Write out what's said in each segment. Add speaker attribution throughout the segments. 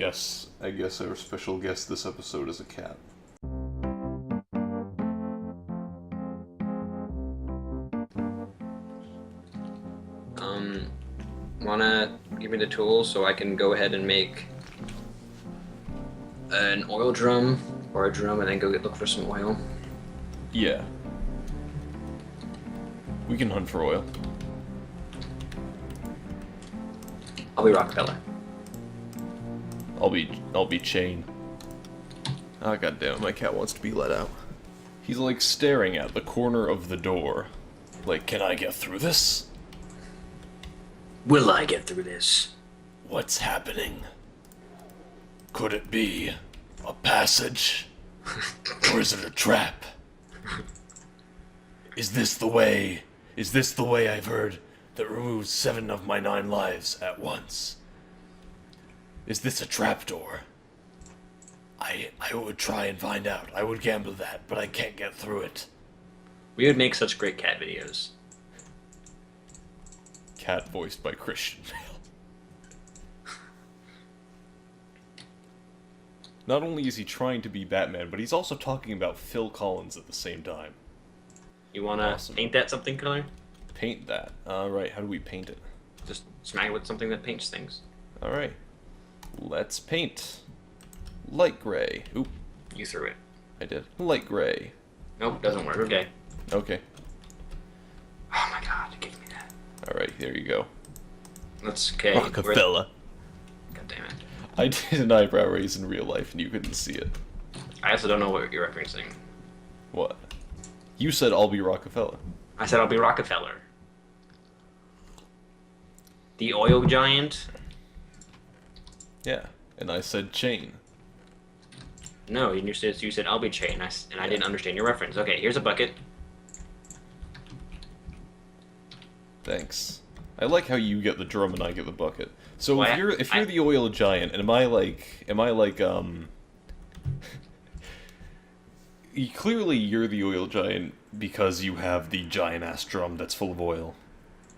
Speaker 1: guess our special guest this episode is a cat.
Speaker 2: Wanna give me the tools so I can go ahead and make an oil drum or a drum and then go look for some oil?
Speaker 1: Yeah. We can hunt for oil.
Speaker 2: I'll be Rockefeller.
Speaker 1: I'll be Chain. Ah, goddamn, my cat wants to be let out. He's like staring at the corner of the door. Like, can I get through this?
Speaker 2: Will I get through this?
Speaker 1: What's happening? Could it be a passage? Or is it a trap? Is this the way I've heard that removes 7 of my 9 lives at once? Is this a trapdoor? I would try and find out. I would gamble that, but I can't get through it.
Speaker 2: We would make such great cat videos.
Speaker 1: Cat voiced by Christian Bale. Not only is he trying to be Batman, but he's also talking about Phil Collins at the same time.
Speaker 2: You wanna paint that something color?
Speaker 1: Paint that. Alright, how do we paint it?
Speaker 2: Just smack it with something that paints things.
Speaker 1: Alright. Let's paint. Light gray. Oop.
Speaker 2: You threw it.
Speaker 1: I did. Light gray.
Speaker 2: Nope, doesn't work. Okay.
Speaker 1: Okay.
Speaker 2: Oh my god, give me that.
Speaker 1: Alright, there you go.
Speaker 2: That's okay.
Speaker 1: Rockefeller.
Speaker 2: God damn it.
Speaker 1: I did an eyebrow raise in real life and you couldn't see it.
Speaker 2: I also don't know what you're referencing.
Speaker 1: What? You said I'll be Rockefeller.
Speaker 2: I said I'll be Rockefeller. The oil giant?
Speaker 1: Yeah, and I said Chain.
Speaker 2: No, you said I'll be Chain, and I didn't understand your reference. Okay, here's a bucket.
Speaker 1: Thanks. I like how you get the drum and I get the bucket. So
Speaker 2: Well,
Speaker 1: if you're the oil giant, and am I like clearly you're the oil giant because you have the giant ass drum that's full of oil.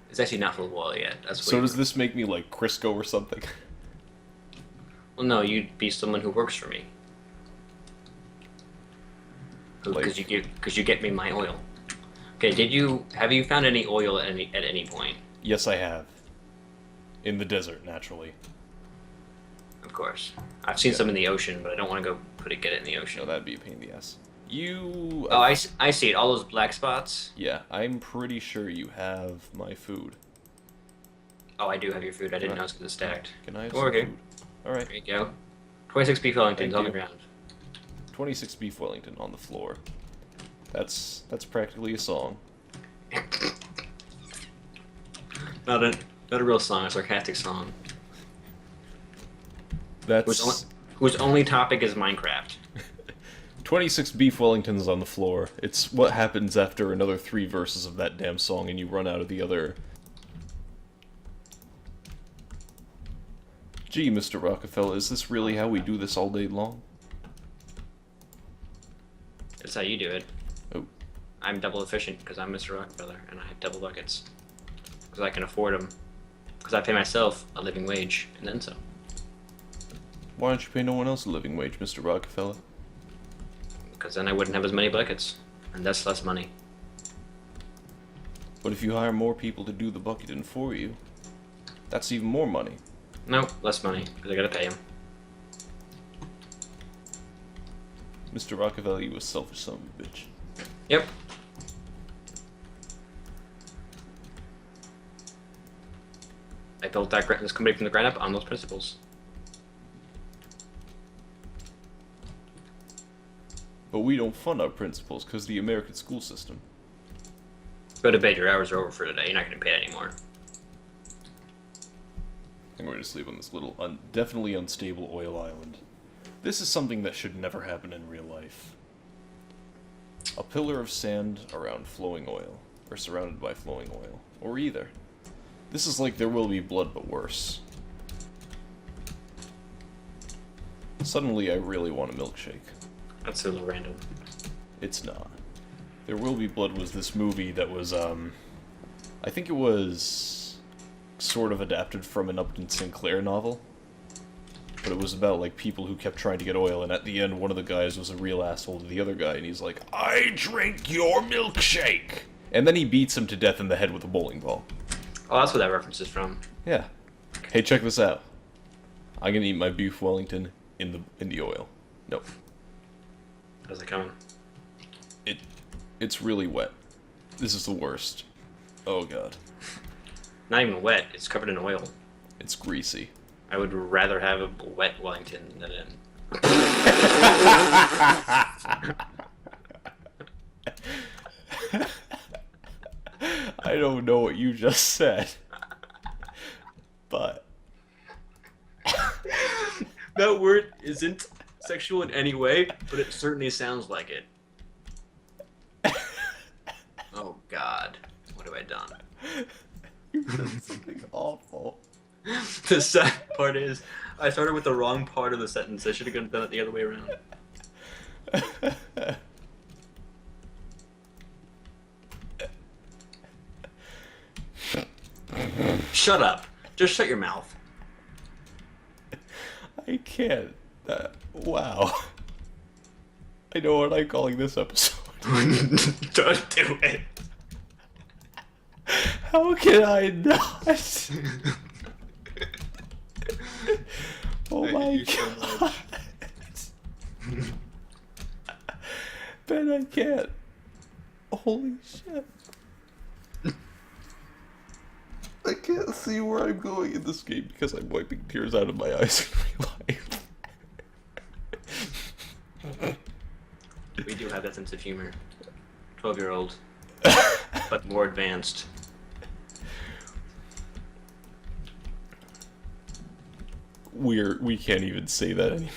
Speaker 2: It's actually not full of oil yet. That's
Speaker 1: So does this make me like Crisco or something?
Speaker 2: Well, no, you'd be someone who works for me. Because you get me my oil. Okay, have you found any oil at any point?
Speaker 1: Yes, I have. In the desert, naturally.
Speaker 2: Of course. I've seen some in the ocean, but I don't want to go get it in the ocean.
Speaker 1: No, that'd be a pain in the ass. You...
Speaker 2: Oh, I see it. All those black spots?
Speaker 1: Yeah, I'm pretty sure you have my food.
Speaker 2: Oh, I do have your food. I didn't know it was stacked.
Speaker 1: Can I have
Speaker 2: Come
Speaker 1: some
Speaker 2: over here.
Speaker 1: food? Alright.
Speaker 2: There you go. 26 beef Wellingtons on the ground.
Speaker 1: 26 beef Wellington on the floor. That's practically a song.
Speaker 2: Not a real song, a sarcastic song.
Speaker 1: That's...
Speaker 2: Whose only topic is Minecraft.
Speaker 1: 26 beef Wellingtons on the floor. It's what happens after another 3 verses of that damn song and you run out of the other... Gee, Mr. Rockefeller, is this really how we do this all day long?
Speaker 2: That's how you do it.
Speaker 1: Oh.
Speaker 2: I'm double efficient because I'm Mr. Rockefeller and I have double buckets. Because I can afford them. Because I pay myself a living wage and then some.
Speaker 1: Why don't you pay no one else a living wage, Mr. Rockefeller?
Speaker 2: Because then I wouldn't have as many buckets. And that's less money.
Speaker 1: But if you hire more people to do the bucketing for you, that's even more money.
Speaker 2: No, less money. Because I gotta pay them.
Speaker 1: Mr. Rockefeller, you a selfish son of a bitch.
Speaker 2: Yep. I built this company from the ground up on those principles.
Speaker 1: But we don't fund our principals because the American school system.
Speaker 2: Go to bed, your hours are over for today. You're not getting paid anymore.
Speaker 1: I'm going to sleep on this little, definitely unstable oil island. This is something that should never happen in real life. A pillar of sand around flowing oil, or surrounded by flowing oil, or either. This is like There Will Be Blood, but worse. Suddenly, I really want a milkshake.
Speaker 2: That's a little random.
Speaker 1: It's not. There Will Be Blood was this movie that was, I think it was sort of adapted from an Upton Sinclair novel. but it was about like people who kept trying to get oil, and at the end, one of the guys was a real asshole to the other guy, and he's like, "I drink your milkshake," and then he beats him to death in the head with a bowling ball.
Speaker 2: Oh, that's where that reference is from.
Speaker 1: Yeah. Hey, check this out. I'm gonna eat my beef Wellington in the oil. Nope.
Speaker 2: How's it coming?
Speaker 1: It's really wet. This is the worst. Oh god.
Speaker 2: Not even wet. It's covered in oil.
Speaker 1: It's greasy.
Speaker 2: I would rather have a wet Wellington than an...
Speaker 1: I don't know what you just said, but
Speaker 2: That word isn't sexual in any way, but it certainly sounds like it. Oh god, what have I done?
Speaker 1: you said something awful.
Speaker 2: The sad part is, I started with the wrong part of the sentence. I should have done it the other way around. Shut up. Just shut your mouth.
Speaker 1: I can't. Wow. I know what I'm calling this episode.
Speaker 2: Don't do it.
Speaker 1: How can I not? Oh my god. Ben, I can't. Holy shit. I can't see where I'm going in this game because I'm wiping tears out of my eyes in real life.
Speaker 2: We do have that sense of humor. 12-year-old. But more advanced.
Speaker 1: We can't even say that anymore.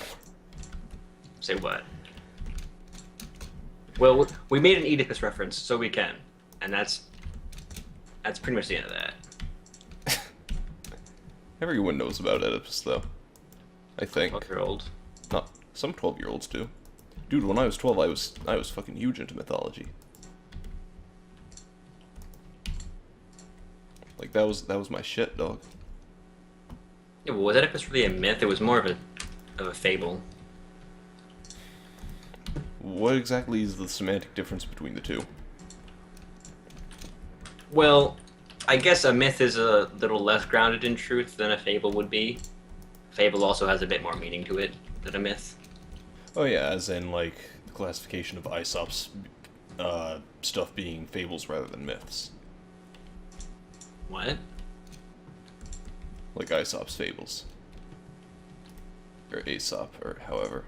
Speaker 2: Say what? Well, we made an Oedipus reference, so we can. And that's pretty much the end of that.
Speaker 1: Everyone knows about Oedipus, though. I think.
Speaker 2: 12-year-old.
Speaker 1: Not some 12-year-olds do. Dude, when I was 12, I was fucking huge into mythology. Like that was my shit, dog.
Speaker 2: Yeah, but was Oedipus really a myth? It was more of a fable.
Speaker 1: What exactly is the semantic difference between the two?
Speaker 2: Well, I guess a myth is a little less grounded in truth than a fable would be. Fable also has a bit more meaning to it than a myth.
Speaker 1: Oh yeah, as in like the classification of Aesop's stuff being fables rather than myths.
Speaker 2: What?
Speaker 1: Like Aesop's fables. Or Aesop, or however.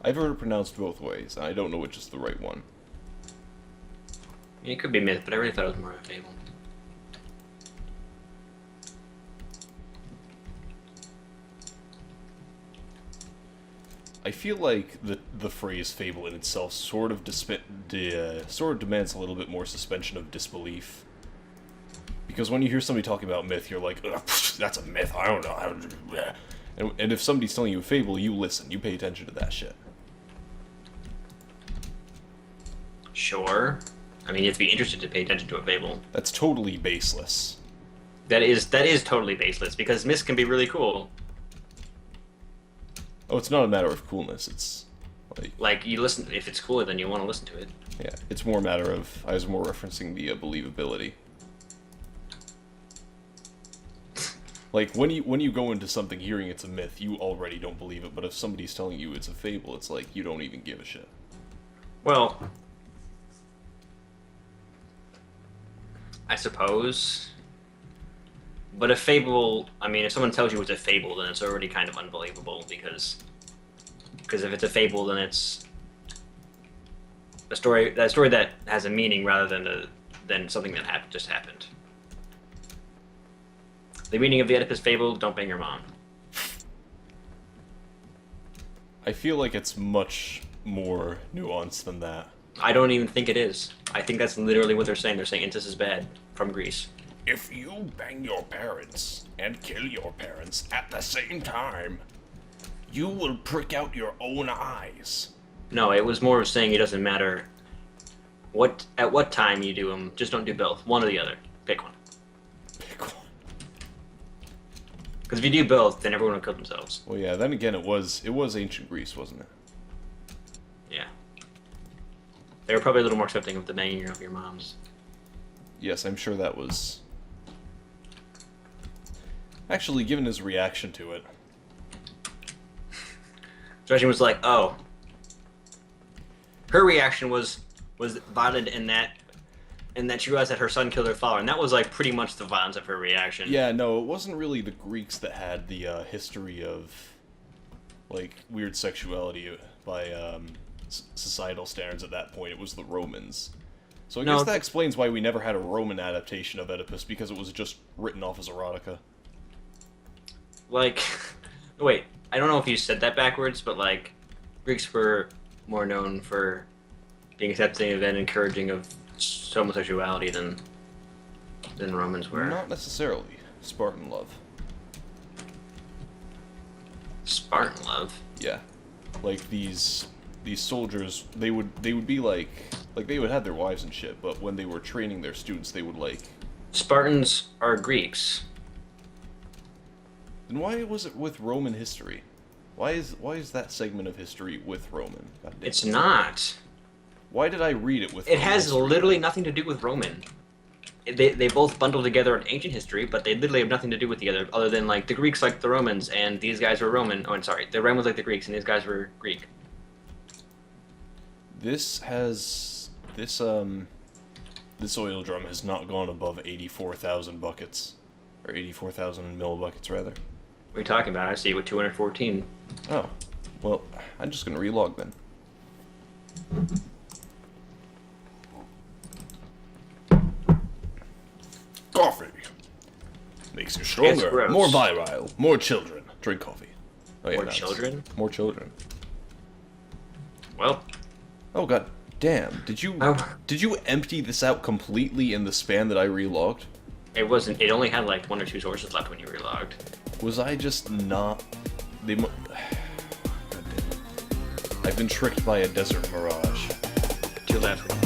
Speaker 1: I've heard it pronounced both ways, and I don't know which is the right one.
Speaker 2: It could be myth, but I really thought it was more of a fable.
Speaker 1: I feel like the phrase fable in itself sort of demands a little bit more suspension of disbelief. Because when you hear somebody talking about myth, you're like, ugh, that's a myth, I don't know. And if somebody's telling you a fable, you listen, you pay attention to that shit.
Speaker 2: Sure. I mean, you have to be interested to pay attention to a fable.
Speaker 1: That's totally baseless.
Speaker 2: That is totally baseless, because myths can be really cool.
Speaker 1: Oh, it's not a matter of coolness, it's
Speaker 2: Like, you listen, if it's cool, then you want to listen to it.
Speaker 1: yeah, it's more a matter of, I was more referencing the believability. Like, when you go into something hearing it's a myth, you already don't believe it, but if somebody's telling you it's a fable, it's like, you don't even give a shit.
Speaker 2: Well, I suppose. But a fable, I mean, if someone tells you it's a fable, then it's already kind of unbelievable, because if it's a fable, then it's a story that has a meaning rather than something that just happened. The meaning of the Oedipus fable: don't bang your mom.
Speaker 1: I feel like it's much more nuanced than that.
Speaker 2: I don't even think it is. I think that's literally what they're saying. They're saying incest is bad from Greece.
Speaker 1: If you bang your parents and kill your parents at the same time, you will prick out your own eyes.
Speaker 2: No, it was more of saying it doesn't matter at what time you do them. Just don't do both. One or the other. Pick one.
Speaker 1: Pick one.
Speaker 2: Because if you do both, then everyone will kill themselves.
Speaker 1: Well, yeah. Then again, it was ancient Greece, wasn't it?
Speaker 2: Yeah. They were probably a little more accepting of the banging of your moms.
Speaker 1: Yes, I'm sure that was. Actually, given his reaction to it.
Speaker 2: Judging was like, oh. Her reaction was violent in that she realized that her son killed her father, and that was like pretty much the violence of her reaction.
Speaker 1: Yeah, no, it wasn't really the Greeks that had the history of like weird sexuality by societal standards at that point. It was the Romans. So I guess that explains why we never had a Roman adaptation of Oedipus, because it was just written off as erotica.
Speaker 2: Like, wait, I don't know if you said that backwards, but like, Greeks were more known for being accepting of and encouraging of homosexuality than Romans were.
Speaker 1: Not necessarily. Spartan love.
Speaker 2: Spartan love?
Speaker 1: Yeah. Like these soldiers, they would be like they would have their wives and shit, but when they were training their students, they would like.
Speaker 2: Spartans are Greeks.
Speaker 1: Then why was it with Roman history? Why is that segment of history with Roman?
Speaker 2: It's not.
Speaker 1: Why did I read it with?
Speaker 2: It has literally nothing to do with Roman. They both bundle together in ancient history, but they literally have nothing to do with the other than like the Greeks like the Romans, and these guys were Roman. Oh, I'm sorry, the Romans like the Greeks, and these guys were Greek.
Speaker 1: This oil drum has not gone above 84,000 buckets, or 84,000 millibuckets rather.
Speaker 2: What are you talking about? I see it with 214.
Speaker 1: Oh, well, I'm just gonna relog then. Coffee makes you stronger, more virile, more children. Drink coffee. Oh, yeah,
Speaker 2: more children?
Speaker 1: More children.
Speaker 2: Well.
Speaker 1: Oh god damn! Did you empty this out completely in the span that I relogged?
Speaker 2: It wasn't. It only had like 1 or 2 sources left when you relogged.
Speaker 1: Was I just not? God damn it! I've been tricked by a desert mirage.
Speaker 2: 2 left.